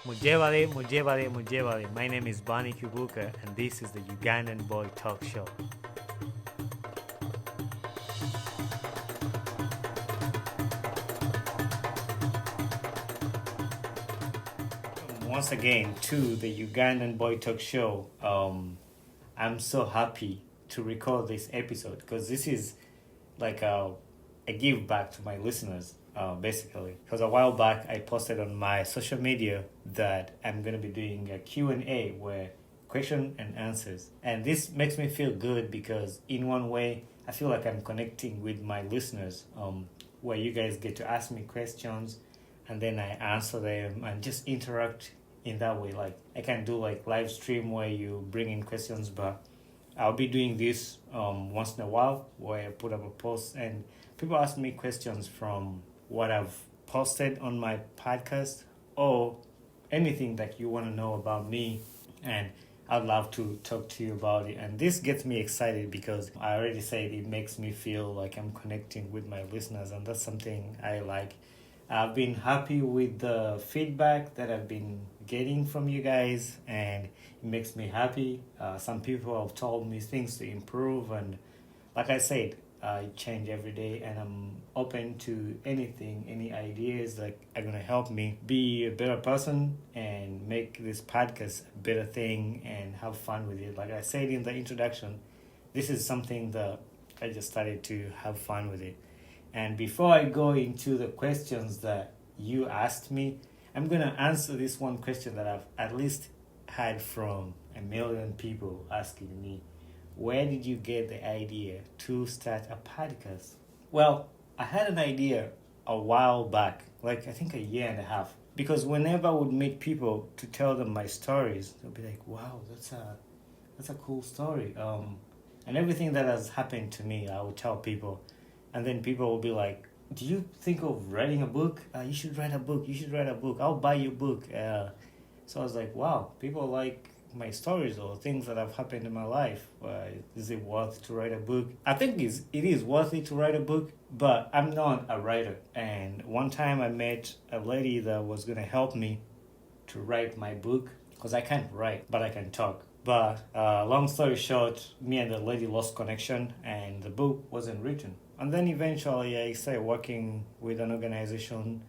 Mujevale, Mujevale, Mujevale. My name is Bonny Kibuuka, and this is the Ugandan Boy Talk Show. Once again to the Ugandan Boy Talk Show. I'm so happy to record this episode because this is like a give back to my listeners, basically. Because a while back I posted on my social media that I'm gonna be doing a Q&A where question and answers, and this makes me feel good because in one way I feel like I'm connecting with my listeners, where you guys get to ask me questions and then I answer them and just interact in that way. Like I can do like live stream where you bring in questions, but I'll be doing this once in a while where I put up a post and people ask me questions from what I've posted on my podcast or anything that you want to know about me, and I'd love to talk to you about it. And this gets me excited because I already said it makes me feel like I'm connecting with my listeners, and that's something I like. I've been happy with the feedback that I've been getting from you guys, and it makes me happy. Some people have told me things to improve, and like I said, I change every day, and I'm open to anything, any ideas that are gonna help me be a better person and make this podcast a better thing and have fun with it. Like I said in the introduction, this is something that I just started to have fun with it. And before I go into the questions that you asked me, I'm going to answer this one question that I've at least had from a million people asking me. Where did you get the idea to start a podcast? Well, I had an idea a while back, like I think a year and a half. Because whenever I would meet people to tell them my stories, they'll be like, wow, that's a cool story. And everything that has happened to me, I would tell people. And then people will be like, do you think of writing a book? You should write a book. You should write a book. I'll buy your book. So I was like, wow, people like my stories or things that have happened in my life. Is it worth to write a book? I think it is worth it to write a book, but I'm not a writer. And one time I met a lady that was going to help me to write my book because I can't write, but I can talk. But long story short, me and the lady lost connection and the book wasn't written. And then eventually I started working with an organization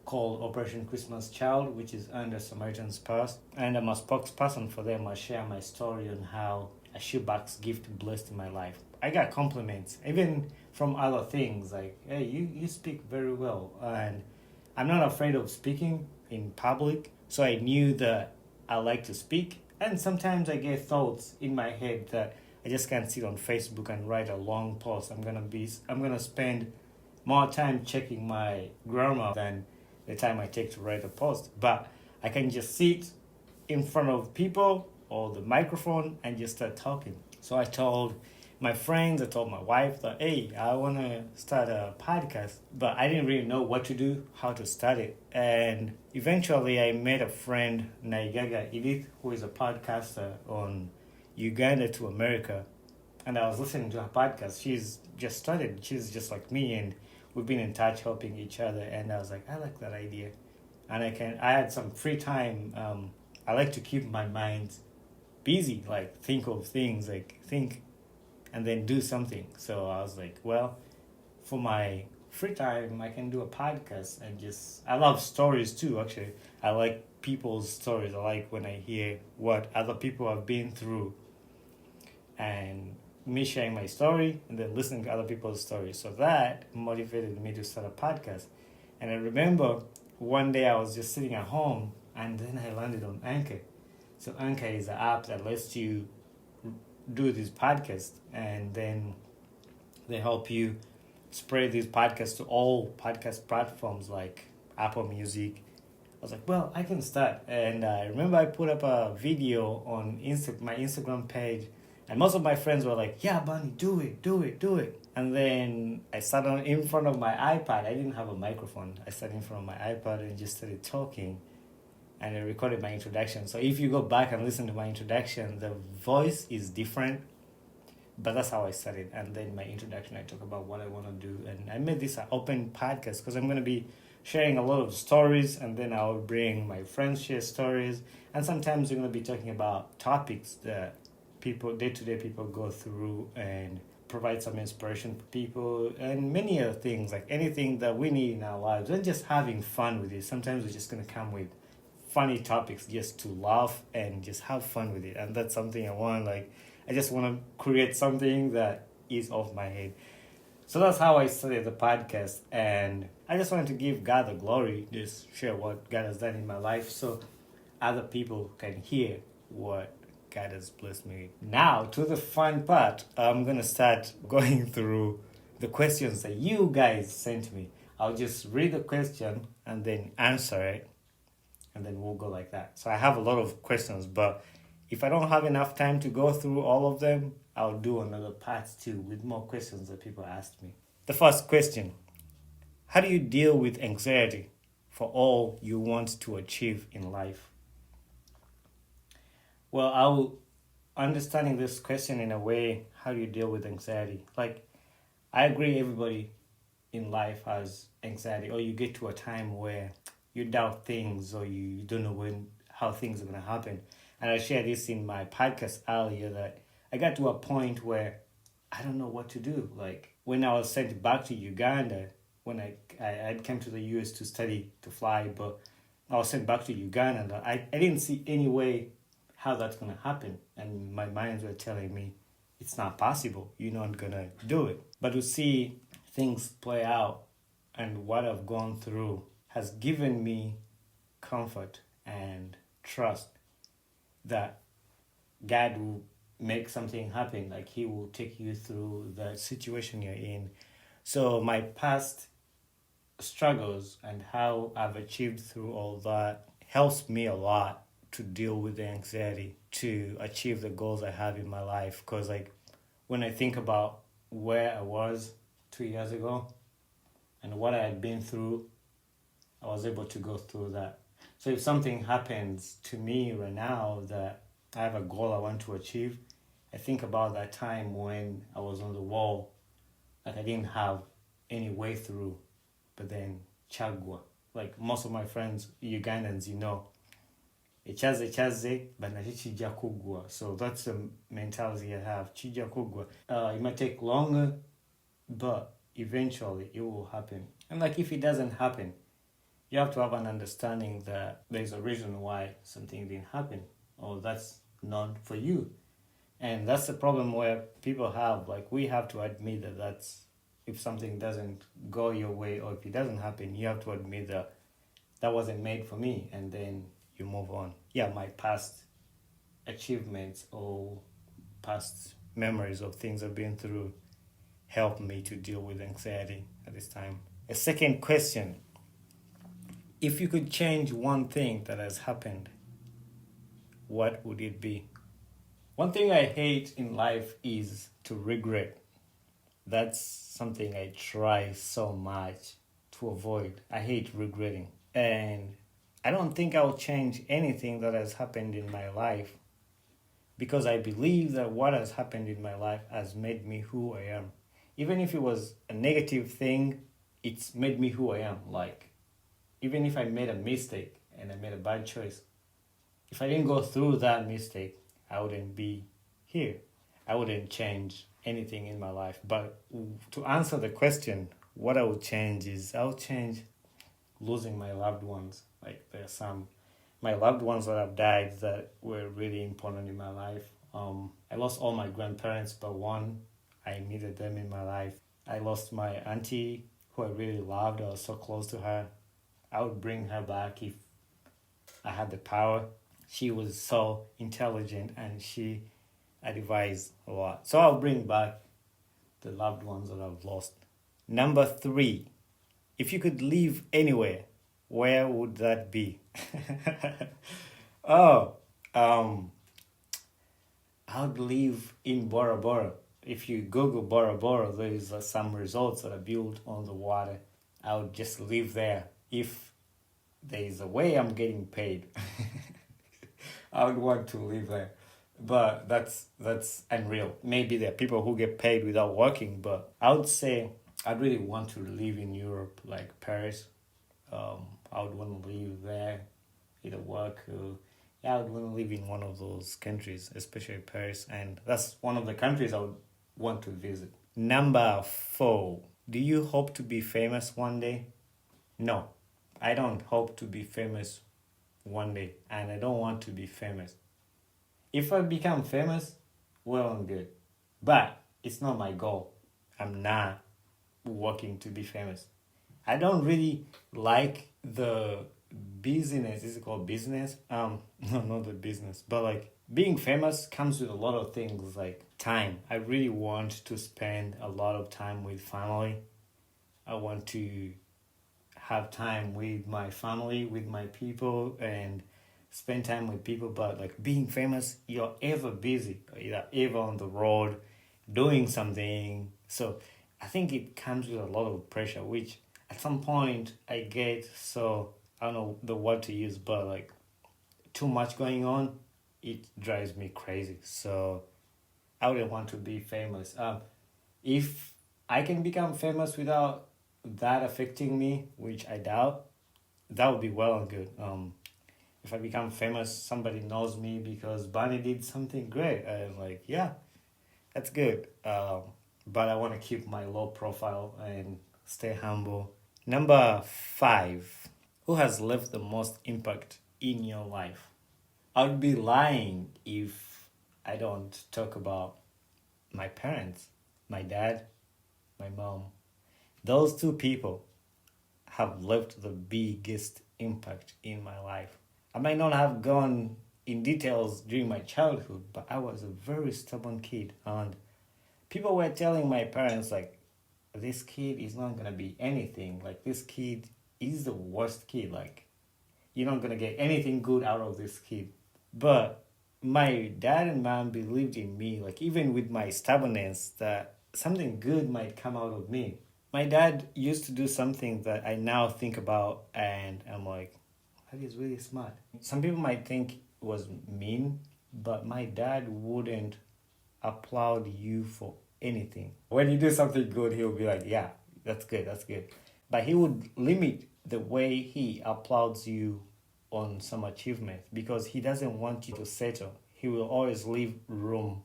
called Operation Christmas Child, which is under Samaritan's Purse. And I'm a spokesperson for them. I share my story on how a shoebox gift blessed my life. I got compliments, even from other things, like, hey, you speak very well. And I'm not afraid of speaking in public. So I knew that I like to speak. And sometimes I get thoughts in my head that I just can't sit on Facebook and write a long post. I'm gonna spend more time checking my grammar than the time I take to write a post. But I can just sit in front of people or the microphone and just start talking. So I told my friends, I told my wife that, hey, I want to start a podcast, but I didn't really know what to do, how to start it. And eventually I met a friend, Naigaga Edith, who is a podcaster on Uganda to America. And I was listening to her podcast. She's just started. She's just like me, and we've been in touch helping each other. And I was like, I like that idea. And I had some free time. I like to keep my mind busy, like think of things, like think and then do something. So I was like, well, for my free time, I can do a podcast and I love stories too, actually. I like people's stories. I like when I hear what other people have been through and me sharing my story and then listening to other people's stories. So that motivated me to start a podcast. And I remember one day I was just sitting at home and then I landed on Anchor. So Anchor is an app that lets you do this podcast, and then they help you spread these podcasts to all podcast platforms like Apple Music. I was like, well, I can start. And I remember I put up a video on my Instagram page, and most of my friends were like, yeah, Bonny, do it. And then I sat in front of my iPad. I didn't have a microphone. I sat in front of my iPad and just started talking. And I recorded my introduction. So if you go back and listen to my introduction, the voice is different. But that's how I started. And then my introduction, I talk about what I want to do. And I made this an open podcast because I'm going to be sharing a lot of stories, and then I'll bring my friends share stories. And sometimes we're going to be talking about topics that people, day to day people go through, and provide some inspiration for people, and many other things, like anything that we need in our lives, and just having fun with it. Sometimes we're just going to come with funny topics just to laugh and just have fun with it. And that's something I want. Like, I just want to create something that is off my head. So that's how I started the podcast. And I just wanted to give God the glory, just share what God has done in my life so other people can hear what God has blessed me with. Now, to the fun part, I'm going to start going through the questions that you guys sent me. I'll just read the question and then answer it, and then we'll go like that. So I have a lot of questions, but if I don't have enough time to go through all of them, I'll do another part too with more questions that people asked me. The first question: how do you deal with anxiety for all you want to achieve in life? Well, I'll understanding this question in a way, how do you deal with anxiety? Like, I agree everybody in life has anxiety, or you get to a time where you doubt things, or you don't know how things are going to happen. And I shared this in my podcast earlier, that I got to a point where I don't know what to do. Like, when I was sent back to Uganda, when I came to the US to study to fly, but I was sent back to Uganda, and I didn't see any way how that's going to happen. And my minds were telling me, it's not possible. You're not going to do it. But to see things play out and what I've gone through has given me comfort and trust that God will make something happen. Like, He will take you through the situation you're in. So my past struggles and how I've achieved through all that helps me a lot to deal with the anxiety, to achieve the goals I have in my life. Because, like, when I think about where I was 2 years ago and what I had been through, I was able to go through that. So if something happens to me right now that I have a goal I want to achieve, I think about that time when I was on the wall, like I didn't have any way through, but then chagwa. Like, most of my friends, Ugandans, echaze but nakyo kijja kuggwa. So that's the mentality I have. Kijja kuggwa. It might take longer, but eventually it will happen. And like, if it doesn't happen, you have to have an understanding that there's a reason why something didn't happen, or that's not for you. And that's the problem where people have. Like, we have to admit that if something doesn't go your way, or if it doesn't happen, you have to admit that wasn't made for me, and then you move on. Yeah, my past achievements or past memories of things I've been through help me to deal with anxiety at this time. A second question: if you could change one thing that has happened, what would it be? One thing I hate in life is to regret. That's something I try so much to avoid. I hate regretting. And I don't think I'll change anything that has happened in my life, because I believe that what has happened in my life has made me who I am. Even if it was a negative thing, it's made me who I am. Like, even if I made a mistake and I made a bad choice, if I didn't go through that mistake, I wouldn't be here. I wouldn't change anything in my life. But to answer the question, what I would change is, I'll change losing my loved ones. Like, there are some my loved ones that have died that were really important in my life. I lost all my grandparents, but one, I needed them in my life. I lost my auntie, who I really loved. I was so close to her. I would bring her back if I had the power. She was so intelligent and she advised a lot. So I'll bring back the loved ones that I've lost. Number 3, if you could live anywhere, where would that be? I would live in Bora Bora. If you Google Bora Bora, there is some resorts that are built on the water. I would just live there. If there is a way I'm getting paid, I would want to live there. But that's unreal. Maybe there are people who get paid without working, but I would say I'd really want to live in Europe, like Paris. I would want to live there, either work or yeah, I would want to live in one of those countries, especially Paris, and that's one of the countries I would want to visit. Number four. Do you hope to be famous one day? No, I don't hope to be famous one day, and I don't want to be famous. If I become famous, well and good, but it's not my goal. I'm not working to be famous. I don't really like the business. Is it called business? No, not the business, but like being famous comes with a lot of things like time. I really want to spend a lot of time with family. I want to have time with my family, with my people, and spend time with people. But like being famous, you're ever busy, you're ever on the road, doing something. So I think it comes with a lot of pressure, which at some point I get so I don't know the word to use, but like too much going on, it drives me crazy. So I wouldn't want to be famous. If I can become famous without that affecting me, which I doubt, that would be well and good. If I become famous, somebody knows me because Bonnie did something great. I'm like, yeah, that's good. But I want to keep my low profile and stay humble. Number five. Who has left the most impact in your life? I would be lying if I don't talk about my parents, my dad, my mom. Those two people have left the biggest impact in my life. I might not have gone in details during my childhood, but I was a very stubborn kid, and people were telling my parents like, "This kid is not gonna be anything. Like this kid is the worst kid. Like you're not gonna get anything good out of this kid." But my dad and mom believed in me, like even with my stubbornness, that something good might come out of me. My dad used to do something that I now think about and I'm like, that is really smart. Some people might think it was mean, but my dad wouldn't applaud you for anything. When you do something good, he'll be like, yeah, that's good, that's good. But he would limit the way he applauds you on some achievement because he doesn't want you to settle. He will always leave room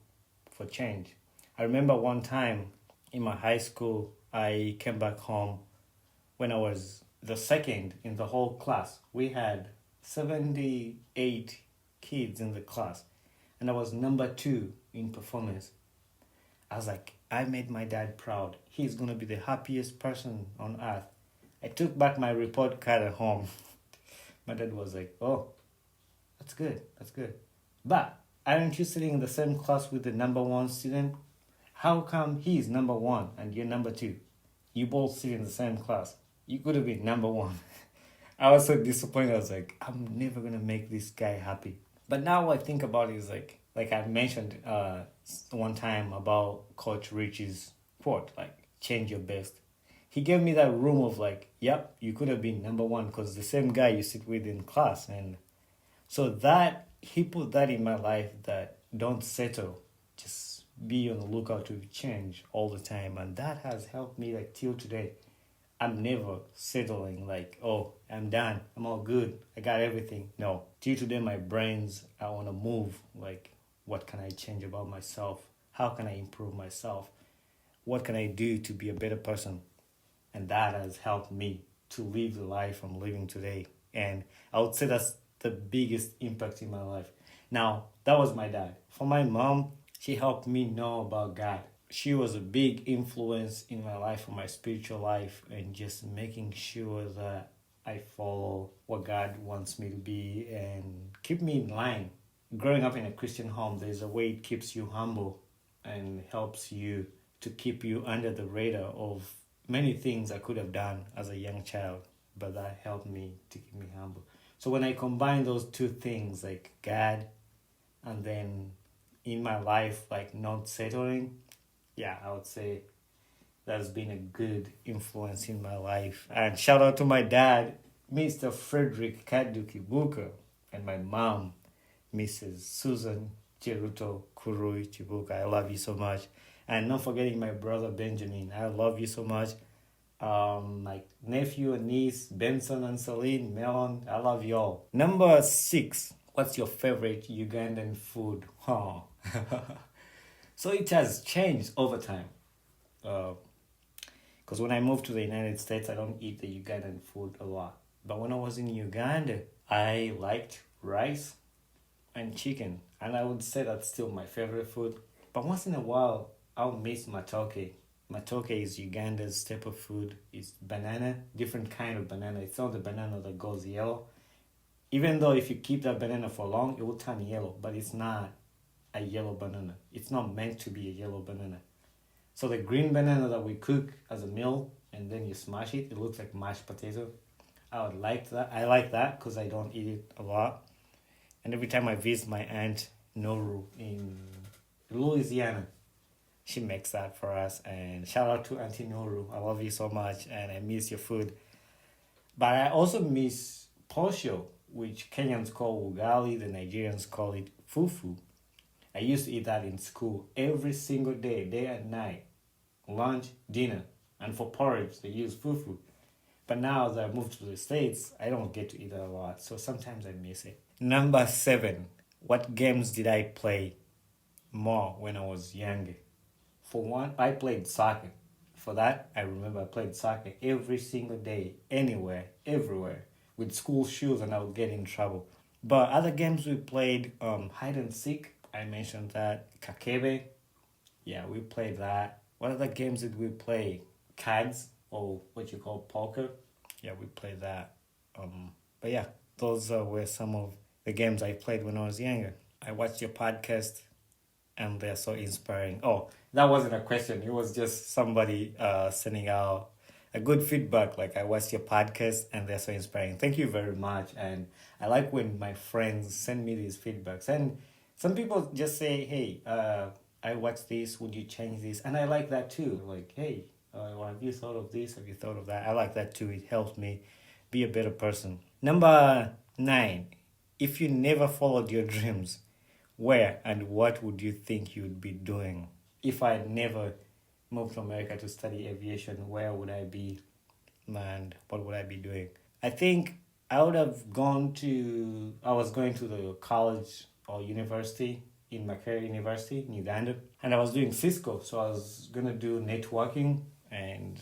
for change. I remember one time in my high school, I came back home when I was the second in the whole class. We had 78 kids in the class, and I was number two in performance. I was like, I made my dad proud. He's gonna be the happiest person on earth. I took back my report card at home. My dad was like, oh, that's good, that's good. But aren't you sitting in the same class with the number one student? How come he's number one and you're number two? You both sit in the same class. You could have been number one. I was so disappointed. I was like, I'm never gonna make this guy happy. But now I think about it, is like I mentioned one time about Coach Rich's quote, like change your best. He gave me that room of like, yep, you could have been number one because the same guy you sit with in class, and so that he put that in my life that don't settle, just be on the lookout to change all the time, and that has helped me like till today. I'm never settling like, oh, I'm done. I'm all good. I got everything. No. Till today, my brains, I want to move. Like, what can I change about myself? How can I improve myself? What can I do to be a better person? And that has helped me to live the life I'm living today. And I would say that's the biggest impact in my life. Now, that was my dad. For my mom, she helped me know about God. She was a big influence in my life, for my spiritual life, and just making sure that I follow what God wants me to be and keep me in line. Growing up in a Christian home, there's a way it keeps you humble and helps you to keep you under the radar of many things I could have done as a young child, but that helped me to keep me humble. So when I combine those two things, like God and then in my life, like not settling, yeah, I would say that's been a good influence in my life. And shout out to my dad, Mr. Frederick Kadu Kibuuka, and my mom, Mrs. Susan Jeruto Kurui Chibuka. I love you so much. And not forgetting my brother Benjamin. I love you so much. My nephew and niece, Benson and Celine, Melon, I love y'all. Number 6, what's your favorite Ugandan food? Huh. So it has changed over time. Because when I moved to the United States, I don't eat the Ugandan food a lot. But when I was in Uganda, I liked rice and chicken. And I would say that's still my favorite food. But once in a while, I'll miss matoke. Matoke is Uganda's staple food. It's banana, different kind of banana. It's not the banana that goes yellow. Even though if you keep that banana for long, it will turn yellow. But it's not a yellow banana. It's not meant to be a yellow banana. So the green banana that we cook as a meal and then you smash it, it looks like mashed potato. I would like that. I like that because I don't eat it a lot. And every time I visit my aunt Noru in Louisiana, she makes that for us. And shout out to Auntie Noru. I love you so much and I miss your food. But I also miss posho, which Kenyans call ugali, the Nigerians call it fufu. I used to eat that in school every single day and night, lunch, dinner. And for porridge, they use fufu. But now that I moved to the States, I don't get to eat that a lot. So sometimes I miss it. Number 7, what games did I play more when I was younger? For one, I played soccer. For that, I remember I played soccer every single day, anywhere, everywhere, with school shoes, and I would get in trouble. But other games we played, hide and seek. I mentioned that. Kakebe. Yeah, we played that. What other games did we play? Cards, or what you call poker. Yeah, we played that. But yeah, those were some of the games I played when I was younger. I watched your podcast and they're so inspiring. Oh, that wasn't a question. It was just somebody sending out a good feedback. Like, I watched your podcast and they're so inspiring. Thank you very much. And I like when my friends send me these feedbacks. And some people just say, hey, I watched this. Would you change this? And I like that too. Like, hey, have you thought of this? Have you thought of that? I like that too. It helps me be a better person. Number 9, if you never followed your dreams, where and what would you think you'd be doing? If I had never moved to America to study aviation, where would I be and what would I be doing? I think I would have I was going to the college or university in Makerere University in Uganda, and I was doing Cisco, so I was going to do networking and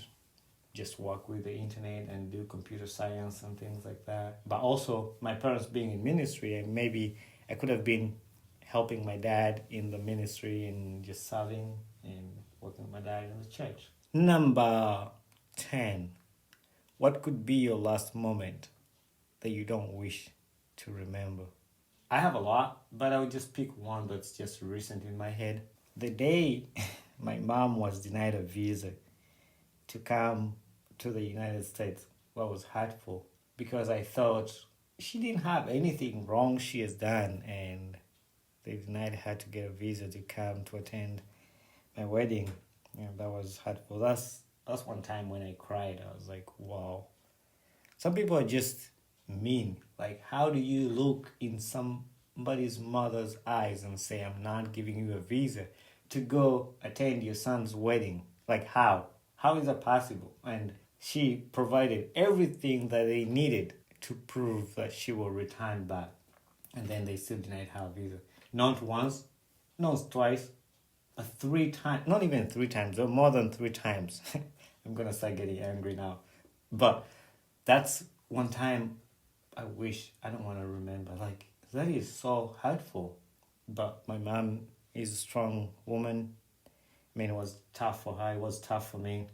just work with the internet and do computer science and things like that. But also, my parents being in ministry, and maybe I could have been helping my dad in the ministry and just serving and working with my dad in the church. Number 10. What could be your last moment that you don't wish to remember? I have a lot, but I would just pick one that's just recent in my head. The day my mom was denied a visa to come to the United States, what was hurtful, because I thought she didn't have anything wrong she has done, and they denied her to get a visa to come to attend my wedding. And that was hurtful. That's one time when I cried. I was like, wow. Some people are just mean. Like, how do you look in somebody's mother's eyes and say, I'm not giving you a visa to go attend your son's wedding? Like, how? How is that possible? And she provided everything that they needed to prove that she will return back. And then they still denied her a visa. Not once, not twice, but 3 times. Not even 3 times, or more than 3 times. I'm going to start getting angry now. But that's one time I wish I don't want to remember. Like, that is so hurtful. But my mom is a strong woman. I mean, it was tough for her. It was tough for me.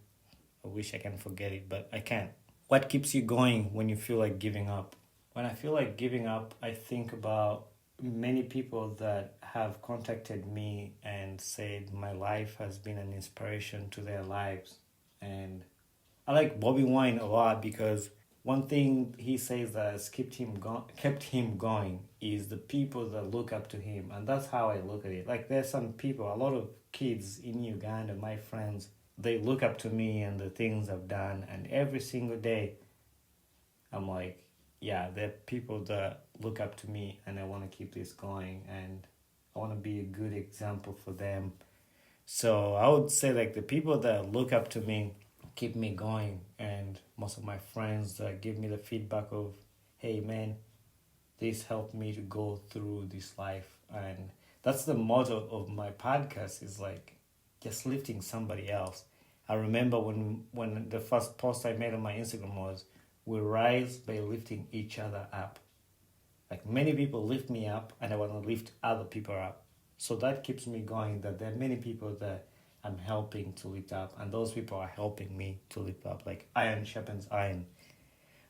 I wish I can forget it, but I can't. What keeps you going when you feel like giving up? When I feel like giving up, I think about many people that have contacted me and said my life has been an inspiration to their lives. And I like Bobby Wine a lot because one thing he says that has kept him going is the people that look up to him. And that's how I look at it. Like, there's some people, a lot of kids in Uganda, my friends, they look up to me and the things I've done. And every single day, I'm like, yeah, there are people that look up to me and I want to keep this going. And I want to be a good example for them. So I would say, like, the people that look up to me, keep me going. And most of my friends give me the feedback of, hey man, this helped me to go through this life. And that's the motto of my podcast, is like just lifting somebody else. I remember when the first post I made on my Instagram was, we rise by lifting each other up. Like many people lift me up and I want to lift other people up. So that keeps me going, that there are many people that I'm helping to lift up, and those people are helping me to lift up. Like iron sharpens iron.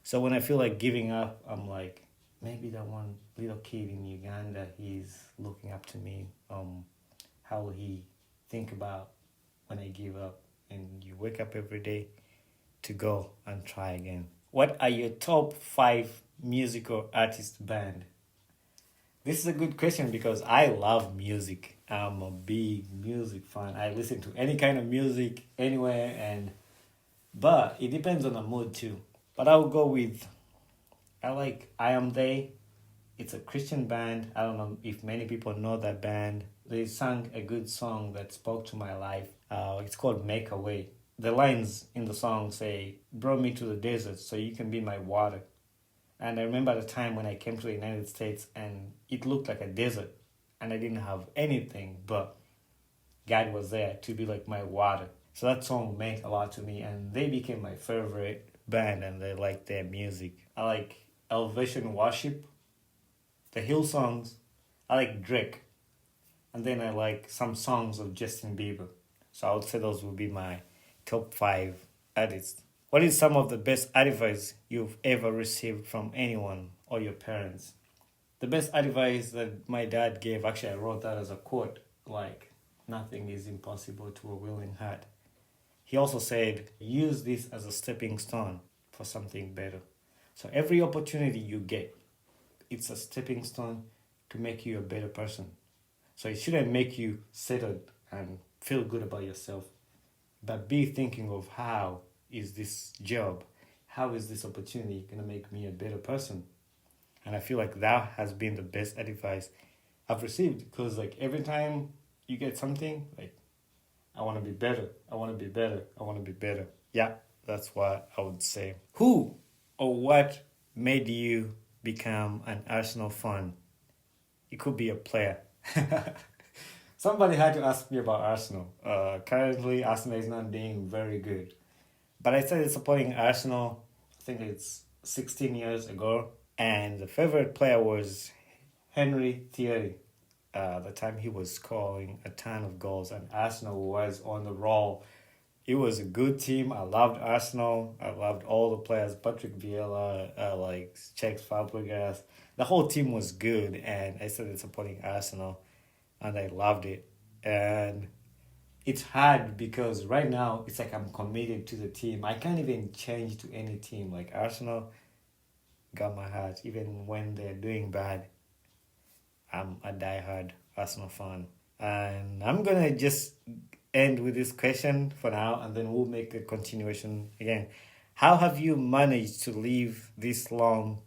So when I feel like giving up, I'm like, maybe that one little kid in Uganda, he's looking up to me. How will he think about when I give up? And you wake up every day to go and try again. What are your top 5 musical artist band? This is a good question because I love music. I'm a big music fan. I listen to any kind of music anywhere, but it depends on the mood too. But I'll go with, I like I Am They. It's a Christian band. I don't know if many people know that band. They sang a good song that spoke to my life. It's called Make a Way. The lines in the song say, brought me to the desert so you can be my water. And I remember the time when I came to the United States and it looked like a desert and I didn't have anything, but God was there to be like my water. So that song meant a lot to me, and they became my favorite band, and I like their music. I like Elevation Worship, the Hillsongs. I like Drake. And then I like some songs of Justin Bieber. So I would say those would be my top 5 artists. What is some of the best advice you've ever received from anyone or your parents? The best advice that my dad gave, actually I wrote that as a quote, like, nothing is impossible to a willing heart. He also said, use this as a stepping stone for something better. So every opportunity you get, it's a stepping stone to make you a better person. So it shouldn't make you settled and feel good about yourself, but be thinking of how is this job, how is this opportunity going to make me a better person? And I feel like that has been the best advice I've received, because like every time you get something, like, I want to be better, I want to be better, I want to be better. Yeah, that's what I would say. Who or what made you become an Arsenal fan? It could be a player. Somebody had to ask me about Arsenal. Currently, Arsenal is not doing very good. But I started supporting Arsenal, I think it's 16 years ago. And the favorite player was Henry Thierry. The time he was scoring a ton of goals and Arsenal was on the roll. It was a good team. I loved Arsenal. I loved all the players. Patrick Vieira, like Cesc Fabregas. The whole team was good, and I started supporting Arsenal, and I loved it. And it's hard because right now it's like I'm committed to the team. I can't even change to any team. Like Arsenal got my heart. Even when they're doing bad, I'm a diehard Arsenal fan. And I'm going to just end with this question for now, and then we'll make a continuation again. How have you managed to live this long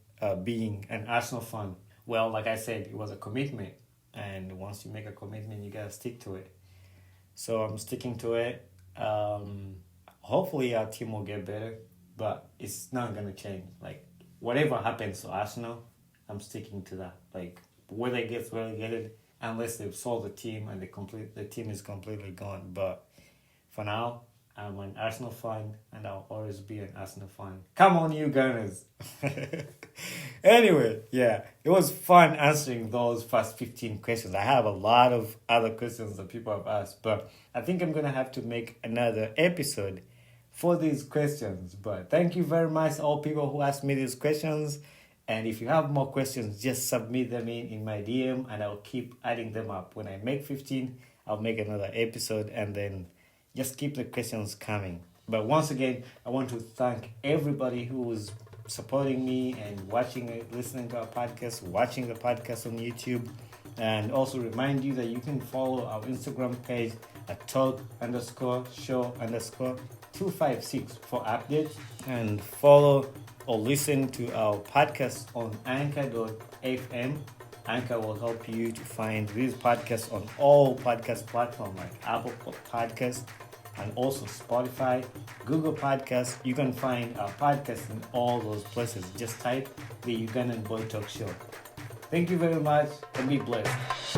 being an Arsenal fan? Well, like I said, it was a commitment. And once you make a commitment, you got to stick to it. So I'm sticking to it. Hopefully our team will get better, but it's not going to change. Like, whatever happens to Arsenal, I'm sticking to that. Like, whether it gets relegated, unless they've sold the team and the team is completely gone. But for now, I'm an Arsenal fan, and I'll always be an Arsenal fan. Come on, you Gunners! Anyway, yeah, it was fun answering those first 15 questions. I have a lot of other questions that people have asked, but I think I'm going to have to make another episode for these questions. But thank you very much, all people who asked me these questions. And if you have more questions, just submit them in my DM, and I'll keep adding them up. When I make 15, I'll make another episode, and then just keep the questions coming. But once again, I want to thank everybody who was supporting me and watching it, listening to our podcast, watching the podcast on YouTube. And also remind you that you can follow our Instagram page at talk_show_256 for updates, and follow or listen to our podcast on anchor.fm. Anchor will help you to find these podcasts on all podcast platforms like Apple Podcasts, and also Spotify, Google Podcasts. You can find our podcast in all those places. Just type the Ugandan Boy Talk Show. Thank you very much and be blessed.